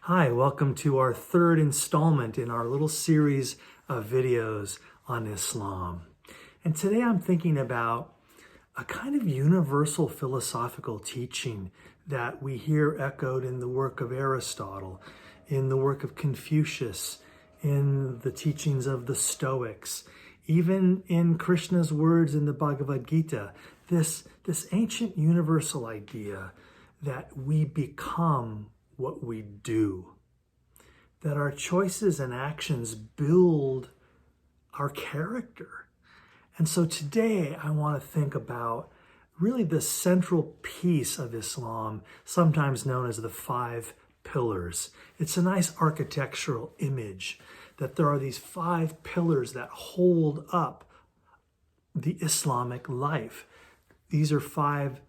Hi, welcome to our third installment in our little series of videos on Islam. And today I'm thinking about a kind of universal philosophical teaching that we hear echoed in the work of Aristotle, in the work of Confucius, in the teachings of the Stoics, even in Krishna's words in the Bhagavad Gita, this ancient universal idea that we become what we do, that our choices and actions build our character. And so today I want to think about really the central piece of Islam, sometimes known as the 5 pillars. It's a nice architectural image that there are these 5 pillars that hold up the Islamic life. These are 5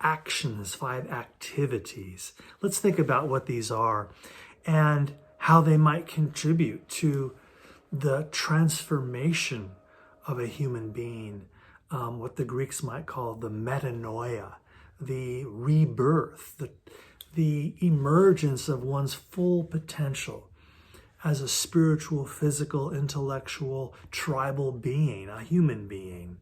actions, 5 activities. Let's think about what these are and how they might contribute to the transformation of a human being, what the Greeks might call the metanoia, the rebirth, the emergence of one's full potential as a spiritual, physical, intellectual, tribal being, a human being.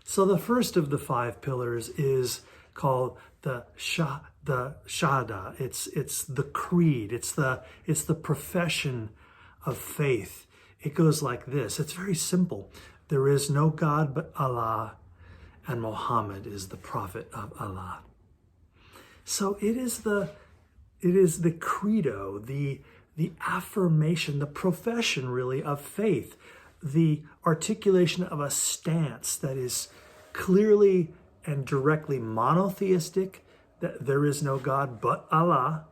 So the first of the 5 pillars is called the Shahada. It's the creed. It's the profession of faith. It goes like this. It's very simple. There is no God but Allah, and Muhammad is the prophet of Allah. So it is the credo, the affirmation, the profession really of faith, the articulation of a stance that is clearly and directly monotheistic, that there is no God but Allah.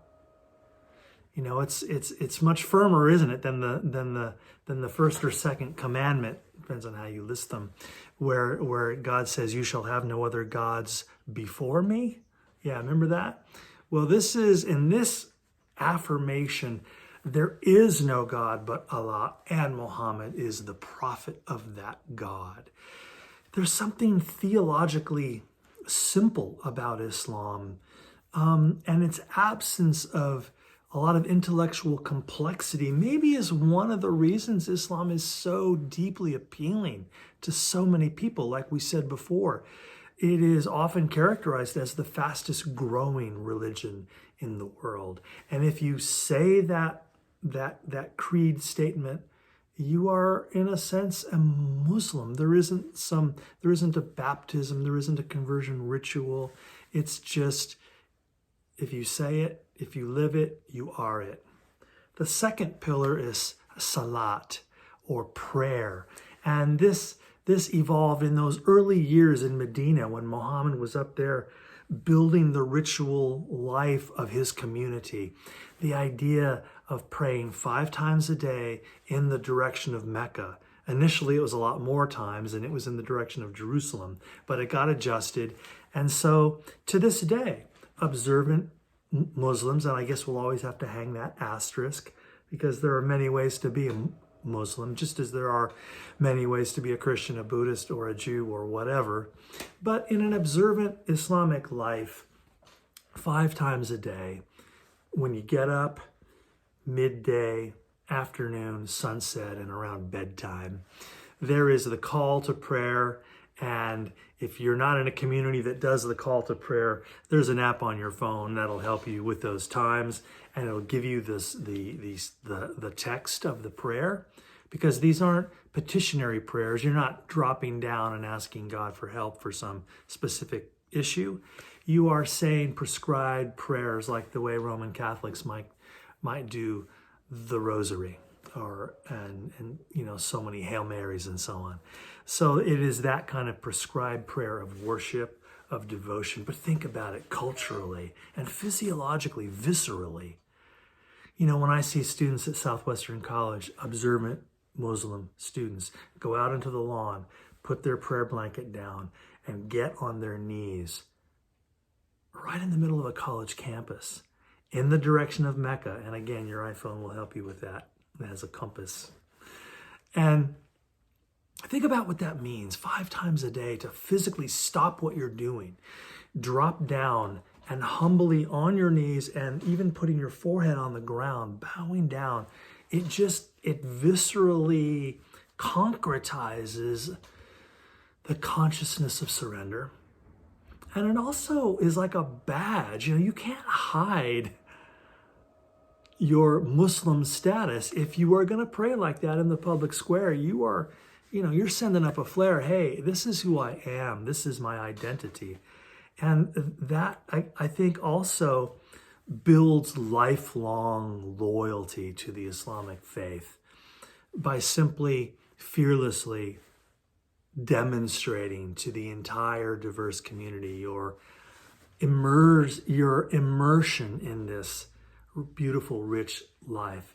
You know, it's much firmer, isn't it, than the first or second commandment, depends on how you list them, where God says, "You shall have no other gods before me." Yeah, remember that? Well, this is in this affirmation, there is no God but Allah, and Muhammad is the prophet of that God. There's something theologically simple about Islam, and its absence of a lot of intellectual complexity maybe is one of the reasons Islam is so deeply appealing to so many people. Like we said before, it is often characterized as the fastest growing religion in the world. And if you say that creed statement, you are, in a sense, a Muslim. There isn't a baptism, there isn't a conversion ritual. It's just, if you say it, if you live it, you are it. The second pillar is Salat, or prayer. And this evolved in those early years in Medina when Muhammad was up there building the ritual life of his community. The idea of praying 5 times a day in the direction of Mecca. Initially, it was a lot more times, and it was in the direction of Jerusalem, but it got adjusted. And so, to this day, observant Muslims, and I guess we'll always have to hang that asterisk, because there are many ways to be a Muslim, just as there are many ways to be a Christian, a Buddhist, or a Jew, or whatever. But in an observant Islamic life, 5 times a day, when you get up, midday, afternoon, sunset, and around bedtime, there is the call to prayer. And if you're not in a community that does the call to prayer, there's an app on your phone that'll help you with those times, and it'll give you the text of the prayer, because these aren't petitionary prayers. You're not dropping down and asking God for help for some specific issue. You are saying prescribed prayers, like the way Roman Catholics might do the rosary, and so many Hail Marys and so on. So it is that kind of prescribed prayer of worship, of devotion. But think about it culturally and physiologically, viscerally. You know, when I see students at Southwestern College, observant Muslim students, go out into the lawn, put their prayer blanket down, and get on their knees right in the middle of a college campus, in the direction of Mecca. And again, your iPhone will help you with that. It has a compass. And think about what that means, 5 times a day, to physically stop what you're doing, drop down and humbly on your knees and even putting your forehead on the ground, bowing down, it viscerally concretizes the consciousness of surrender. And it also is like a badge. You can't hide your Muslim status. If you are going to pray like that in the public square, you're sending up a flare. Hey, this is who I am. This is my identity. And that, I think, also builds lifelong loyalty to the Islamic faith by simply fearlessly demonstrating to the entire diverse community your immersion in this beautiful, rich life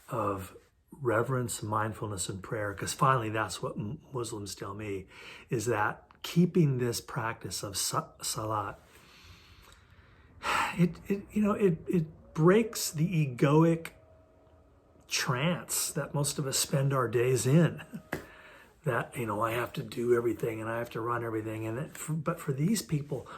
of reverence, mindfulness, and prayer. Because finally, that's what Muslims tell me, is that keeping this practice of Salat, it breaks the egoic trance that most of us spend our days in. That, I have to do everything and I have to run everything. But for these people,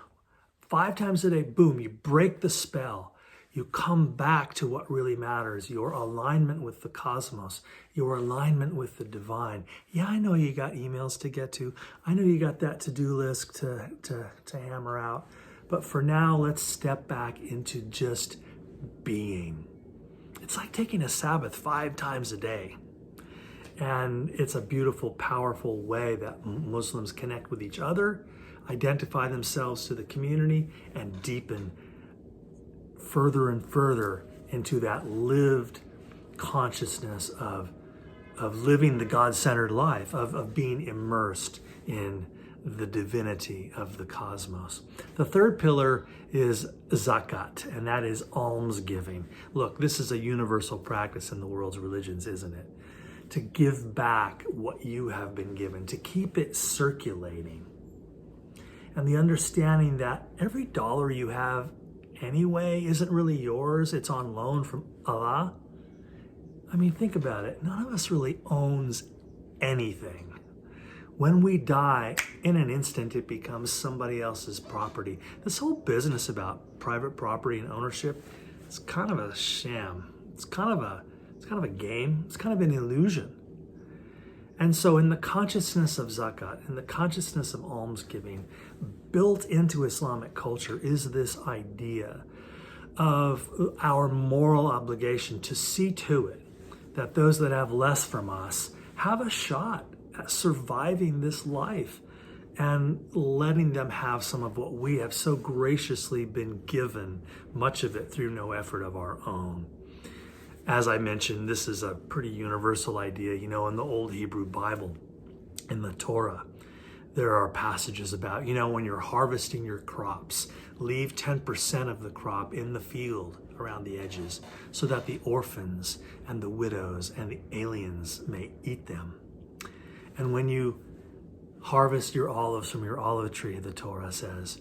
5 times a day, boom, you break the spell. You come back to what really matters, your alignment with the cosmos, your alignment with the divine. Yeah, I know you got emails to get to. I know you got that to-do list to hammer out. But for now, let's step back into just being. It's like taking a Sabbath 5 times a day. And it's a beautiful, powerful way that Muslims connect with each other, identify themselves to the community, and deepen further and further into that lived consciousness of living the God-centered life, of being immersed in the divinity of the cosmos. The third pillar is Zakat, and that is almsgiving. Look, this is a universal practice in the world's religions, isn't it? To give back what you have been given, to keep it circulating. And the understanding that every dollar you have anyway isn't really yours, it's on loan from Allah. I mean, think about it. None of us really owns anything. When we die, in an instant, it becomes somebody else's property. This whole business about private property and ownership, it's kind of a sham. It's kind of a game. It's kind of an illusion. And so in the consciousness of Zakat, in the consciousness of almsgiving, built into Islamic culture is this idea of our moral obligation to see to it that those that have less from us have a shot at surviving this life and letting them have some of what we have so graciously been given, much of it through no effort of our own. As I mentioned, this is a pretty universal idea. In the old Hebrew Bible, in the Torah, there are passages about, when you're harvesting your crops, leave 10% of the crop in the field around the edges so that the orphans and the widows and the aliens may eat them. And when you harvest your olives from your olive tree, the Torah says,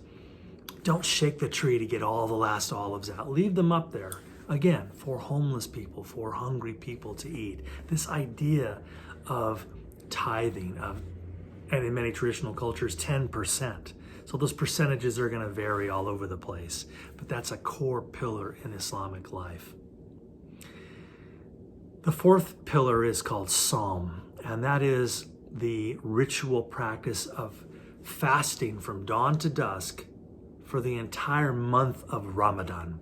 don't shake the tree to get all the last olives out. Leave them up there. Again, for homeless people, for hungry people to eat. This idea of tithing, and in many traditional cultures, 10%. So those percentages are going to vary all over the place. But that's a core pillar in Islamic life. The fourth pillar is called Sawm, and that is the ritual practice of fasting from dawn to dusk for the entire month of Ramadan,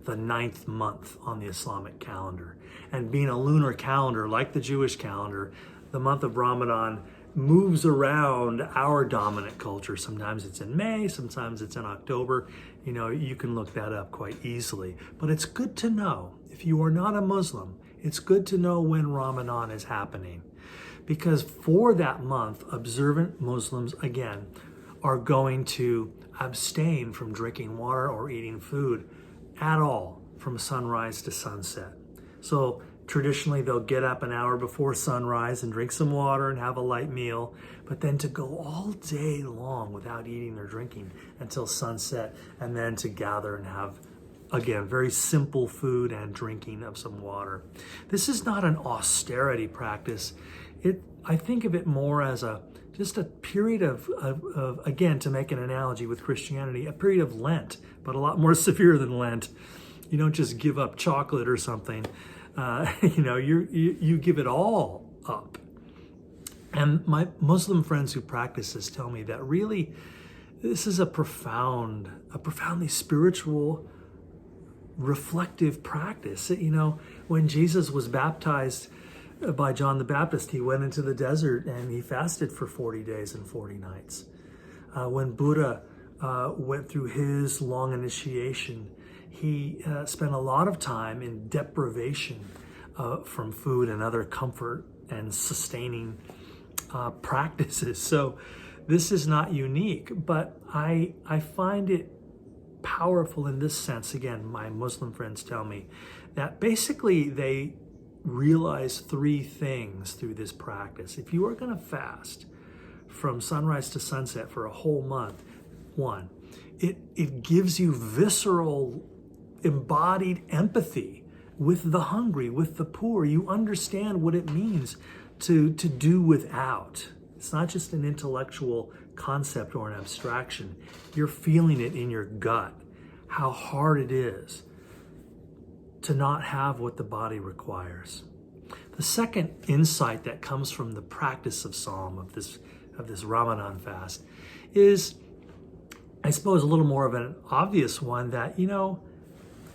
the 9th month on the Islamic calendar. And being a lunar calendar, like the Jewish calendar, the month of Ramadan moves around our dominant culture. Sometimes it's in May, sometimes it's in October. You can look that up quite easily. But it's good to know, if you are not a Muslim, it's good to know when Ramadan is happening. Because for that month, observant Muslims, again, are going to abstain from drinking water or eating food at all from sunrise to sunset. So traditionally they'll get up an hour before sunrise and drink some water and have a light meal, but then to go all day long without eating or drinking until sunset, and then to gather and have again, very simple food and drinking of some water. This is not an austerity practice. I think of it more as just a period of, again, to make an analogy with Christianity, a period of Lent, but a lot more severe than Lent. You don't just give up chocolate or something. You give it all up. And my Muslim friends who practice this tell me that really this is a profoundly spiritual, reflective practice. When Jesus was baptized by John the Baptist, he went into the desert and he fasted for 40 days and 40 nights. When Buddha went through his long initiation, he spent a lot of time in deprivation from food and other comfort and sustaining practices. So this is not unique, but I find it powerful in this sense. Again, my Muslim friends tell me that basically they realize three things through this practice. If you are going to fast from sunrise to sunset for a whole month, one, it gives you visceral, embodied empathy with the hungry, with the poor. You understand what it means to do without. It's not just an intellectual concept or an abstraction. You're feeling it in your gut, how hard it is to not have what the body requires. The second insight that comes from the practice of Sawm, of this Ramadan fast, is, I suppose, a little more of an obvious one that,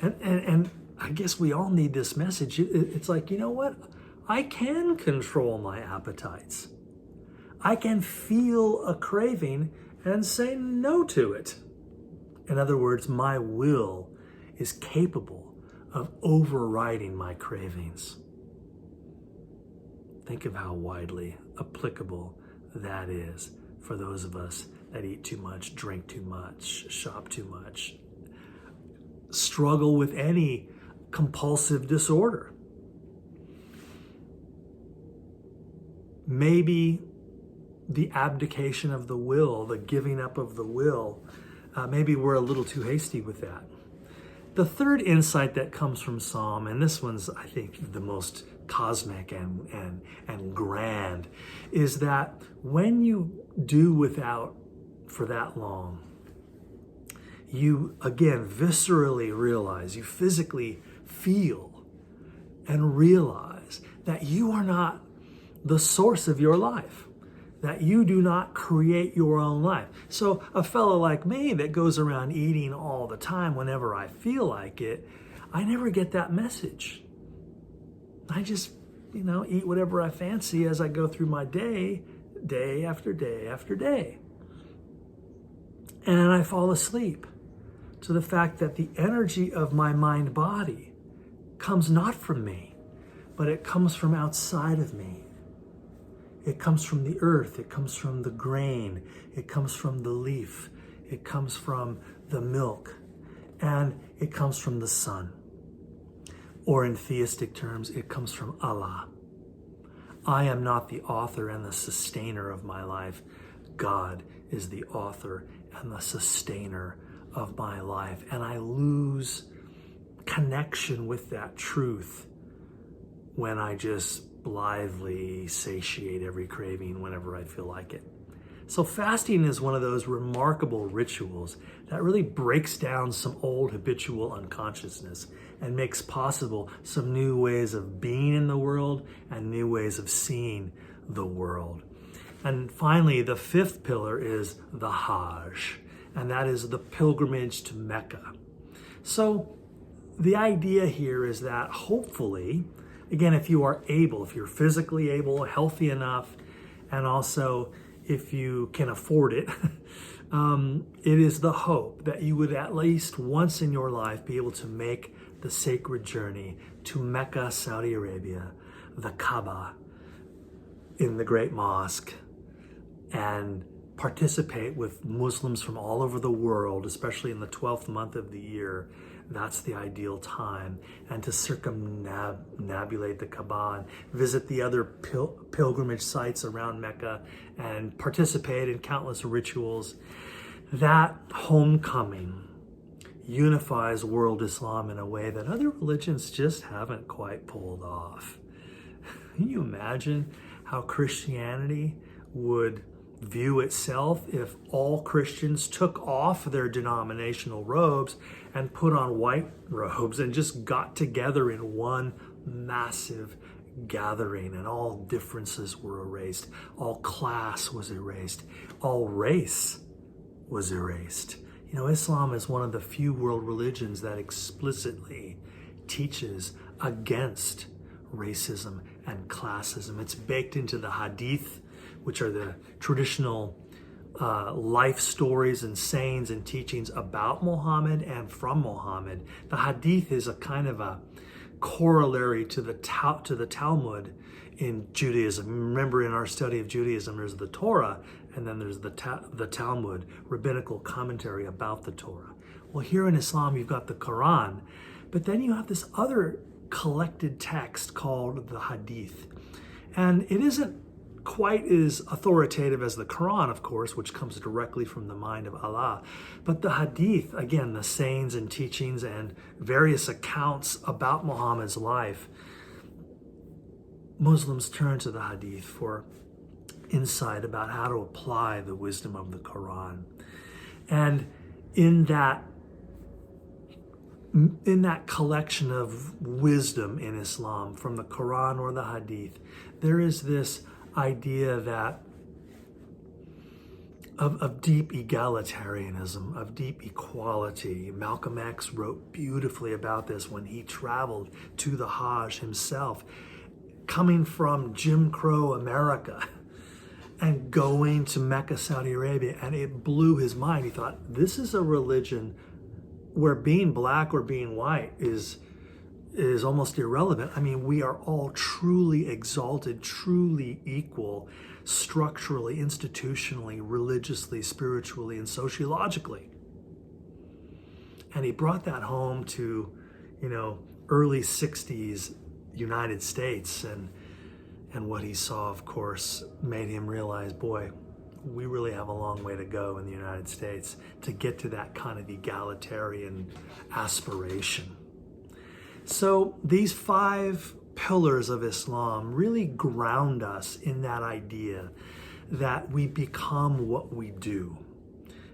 and I guess we all need this message. It's like, you know what? I can control my appetites. I can feel a craving and say no to it. In other words, my will is capable of overriding my cravings. Think of how widely applicable that is for those of us that eat too much, drink too much, shop too much, struggle with any compulsive disorder. Maybe the abdication of the will, the giving up of the will, maybe we're a little too hasty with that. The third insight that comes from Sawm, and this one's, I think, the most cosmic and grand, is that when you do without for that long, you, again, viscerally realize, you physically feel and realize that you are not the source of your life, that you do not create your own life. So a fellow like me that goes around eating all the time whenever I feel like it, I never get that message. I just, eat whatever I fancy as I go through my day, day after day after day. And I fall asleep to the fact that the energy of my mind-body comes not from me, but it comes from outside of me. It comes from the earth, it comes from the grain, it comes from the leaf, it comes from the milk, and it comes from the sun. Or in theistic terms, it comes from Allah. I am not the author and the sustainer of my life. God is the author and the sustainer of my life. And I lose connection with that truth when I just blithely satiate every craving whenever I feel like it. So fasting is one of those remarkable rituals that really breaks down some old habitual unconsciousness and makes possible some new ways of being in the world and new ways of seeing the world. And finally, the fifth pillar is the Hajj, and that is the pilgrimage to Mecca. So the idea here is that hopefully, again, if you are able, if you're physically able, healthy enough, and also if you can afford it, it is the hope that you would at least once in your life be able to make the sacred journey to Mecca, Saudi Arabia, the Kaaba, in the Great Mosque, and participate with Muslims from all over the world, especially in the 12th month of the year. That's the ideal time. And to circumnavigate the Kaaba and visit the other pilgrimage sites around Mecca and participate in countless rituals. That homecoming unifies world Islam in a way that other religions just haven't quite pulled off. Can you imagine how Christianity would view itself if all Christians took off their denominational robes and put on white robes and just got together in one massive gathering, and all differences were erased, all class was erased, all race was erased? You know, Islam is one of the few world religions that explicitly teaches against racism and classism. It's baked into the Hadith, which are the traditional life stories and sayings and teachings about Muhammad and from Muhammad. The Hadith is a kind of a corollary to the Talmud in Judaism. Remember, in our study of Judaism, there's the Torah, and then there's the Talmud, rabbinical commentary about the Torah. Well, here in Islam, you've got the Quran, but then you have this other collected text called the Hadith. And it isn't quite as authoritative as the Quran, of course, which comes directly from the mind of Allah. But the Hadith, again, the sayings and teachings and various accounts about Muhammad's life, Muslims turn to the Hadith for insight about how to apply the wisdom of the Quran. And in that collection of wisdom in Islam from the Quran or the Hadith, there is this idea that of deep egalitarianism, of deep equality. Malcolm X wrote beautifully about this when he traveled to the Hajj himself, coming from Jim Crow America and going to Mecca, Saudi Arabia, and it blew his mind. He thought, this is a religion where being black or being white is almost irrelevant. I mean, we are all truly exalted, truly equal, structurally, institutionally, religiously, spiritually, and sociologically. And he brought that home to, early 60s United States, and what he saw, of course, made him realize, boy, we really have a long way to go in the United States to get to that kind of egalitarian aspiration. So these 5 pillars of Islam really ground us in that idea that we become what we do.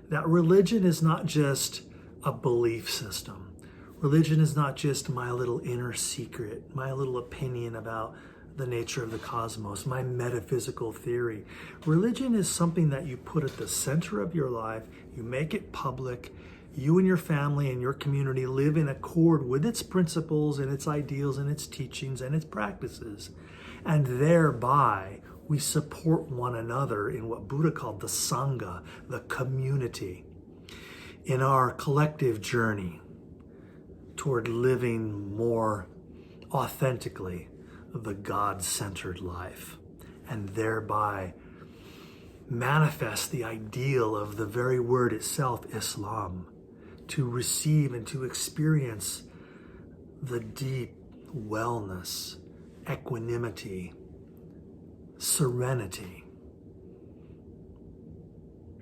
That religion is not just a belief system. Religion is not just my little inner secret, my little opinion about the nature of the cosmos, my metaphysical theory. Religion is something that you put at the center of your life, you make it public, you and your family and your community live in accord with its principles and its ideals and its teachings and its practices. And thereby, we support one another in what Buddha called the Sangha, the community, in our collective journey toward living more authentically the God-centered life, and thereby manifest the ideal of the very word itself, Islam, to receive and to experience the deep wellness, equanimity, serenity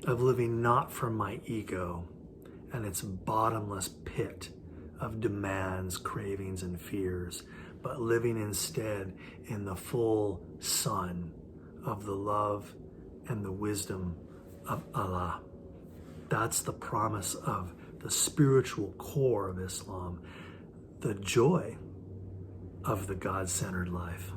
of living not from my ego and its bottomless pit of demands, cravings, and fears, but living instead in the full sun of the love and the wisdom of Allah. That's the promise of the spiritual core of Islam, the joy of the God-centered life.